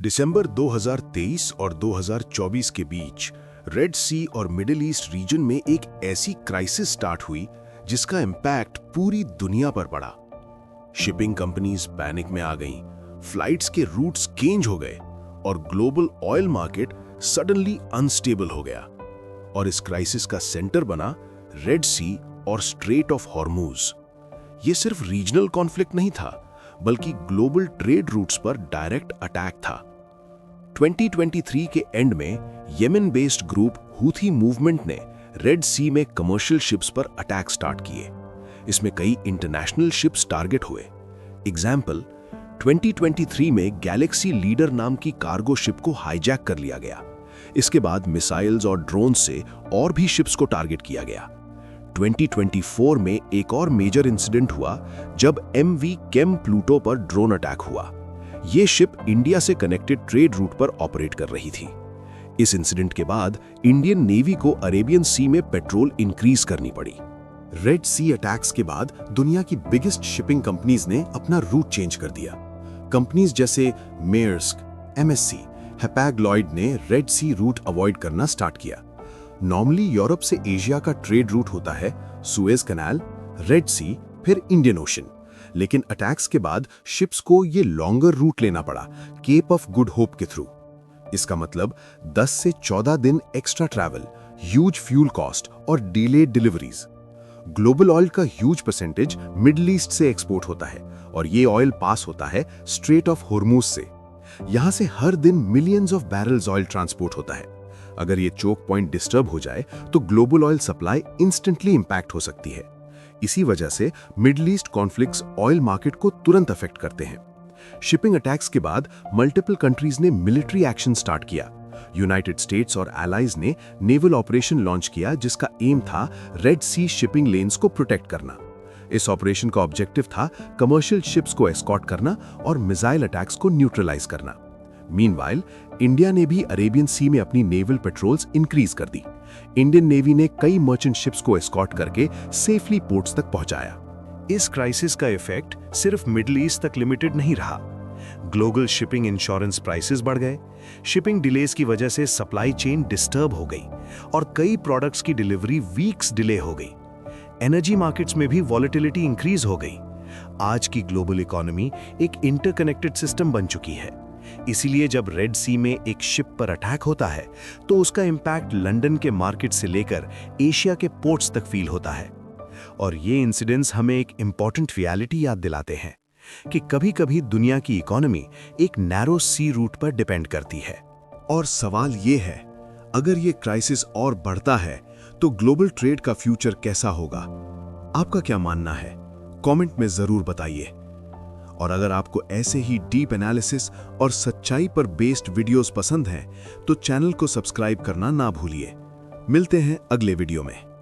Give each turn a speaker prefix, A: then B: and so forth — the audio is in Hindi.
A: दिसंबर 2023 और 2024 के बीच रेड सी और मिडिल ईस्ट रीजन में एक ऐसी क्राइसिस स्टार्ट हुई जिसका इम्पैक्ट पूरी दुनिया पर पड़ा। शिपिंग कंपनीज पैनिक में आ गईं, फ्लाइट्स के रूट्स चेंज हो गए और global oil market suddenly unstable हो गया। और इस क्राइसिस का सेंटर बना रेड सी और स्ट्रेट ऑफ हॉर्मूज। ये सिर्फ रीजनल कॉन्फ्लिक्ट नहीं था, बल्कि ग्लोबल ट्रेड रूट्स पर डायरेक्ट अटैक था। 2023 के एंड में Yemen based group Houthi movement ने रेड सी में कमर्शियल शिप्स पर अटैक स्टार्ट किए। इसमें कई इंटरनेशनल शिप्स टारगेट हुए। एग्जाम्पल, 2023 में गैलेक्सी लीडर नाम की कार्गो शिप को हाईजैक कर लिया गया। इसके बाद मिसाइल्स और ड्रोन से और भी शिप्स को टारगेट किया गया। 2024 में एक और मेजर इंसिडेंट हुआ जब MV केम प्लूटो पर ड्रोन अटैक हुआ। ये शिप इंडिया से कनेक्टेड ट्रेड रूट पर ऑपरेट कर रही थी। इस इंसिडेंट के बाद इंडियन नेवी को अरेबियन सी में पेट्रोल इंक्रीज करनी पड़ी।
B: रेड सी अटैक्स के बाद दुनिया की बिगेस्ट शिपिंग कंपनीज ने अपना रूट चेंज कर दिया। कंपनीज जैसे मेयर्स्क, MSC, हैपाग-लॉयड ने रेड सी रूट अवॉइड करना स्टार्ट किया। नॉर्मली यूरोप से एशिया का ट्रेड रूट होता है सुएज कनाल, रेड सी, फिर इंडियन ओशन। लेकिन अटैक्स के बाद शिप्स को ये लॉन्गर रूट लेना पड़ा, केप ऑफ गुड होप के थ्रू। इसका मतलब 10 से 14 दिन extra travel, huge fuel cost और डिलेड डिलीवरीज। ग्लोबल ऑयल का ह्यूज परसेंटेज मिडिल ईस्ट से एक्सपोर्ट होता है और ये ऑयल पास होता है स्ट्रेट ऑफ हॉर्मूज से। यहां से हर दिन millions of barrels oil transport होता है। अगर ये चोक पॉइंट डिस्टर्ब हो जाए तो global oil supply instantly impact हो सकती है। इसी वजह से middle east conflicts oil market को तुरंत अफेक्ट करते हैं। शिपिंग अटैक्स के बाद मल्टीपल कंट्रीज ने मिलिट्री एक्शन स्टार्ट किया। यूनाइटेड स्टेट्स और एलाइज ने नेवल ऑपरेशन लॉन्च किया जिसका एम था रेड सी शिपिंग लेन्स को प्रोटेक्ट करना। इस ऑपरेशन का ऑब्जेक्टिव था कमर्शियल शिप्स को एस्कॉर्ट करना और मिसाइल अटैक्स को न्यूट्रलाइज करना। मीनवाइल, इंडिया ने भी अरेबियन सी में अपनी नेवल पेट्रोल्स इंक्रीज कर दी। इंडियन नेवी ने कई मर्चेंट शिप्स को एस्कॉर्ट करके सेफली पोर्ट्स तक पहुंचाया।
A: इस क्राइसिस का इफेक्ट सिर्फ मिडिल ईस्ट तक लिमिटेड नहीं रहा। ग्लोबल शिपिंग इंश्योरेंस प्राइसेस बढ़ गए, शिपिंग डिलेज की वजह से सप्लाई चेन डिस्टर्ब हो गई और कई प्रोडक्ट्स की डिलीवरी वीक्स डिले हो गई। एनर्जी मार्केट्स में भी वॉलेटिलिटी इंक्रीज हो गई। आज की ग्लोबल इकोनॉमी एक इंटरकनेक्टेड सिस्टम बन चुकी है। इसीलिए जब रेड सी में एक शिप पर अटैक होता है तो उसका इंपैक्ट लंदन के मार्केट से लेकर एशिया के पोर्ट्स तक फील होता है। और ये इंसिडेंट्स हमें एक इंपॉर्टेंट रियलिटी याद दिलाते हैं कि कभी-कभी दुनिया की इकोनॉमी एक नैरो सी रूट पर डिपेंड करती है।
B: और सवाल ये है, अगर ये क्राइसिस और बढ़ता है तो ग्लोबल ट्रेड का फ्यूचर कैसा होगा? आपका क्या मानना है? कमेंट में जरूर बताइए। और अगर आपको ऐसे ही डीप एनालिसिस और सच्चाई पर बेस्ड वीडियोस पसंद हैं तो चैनल को सब्सक्राइब करना ना भूलिए। मिलते हैं अगले वीडियो में।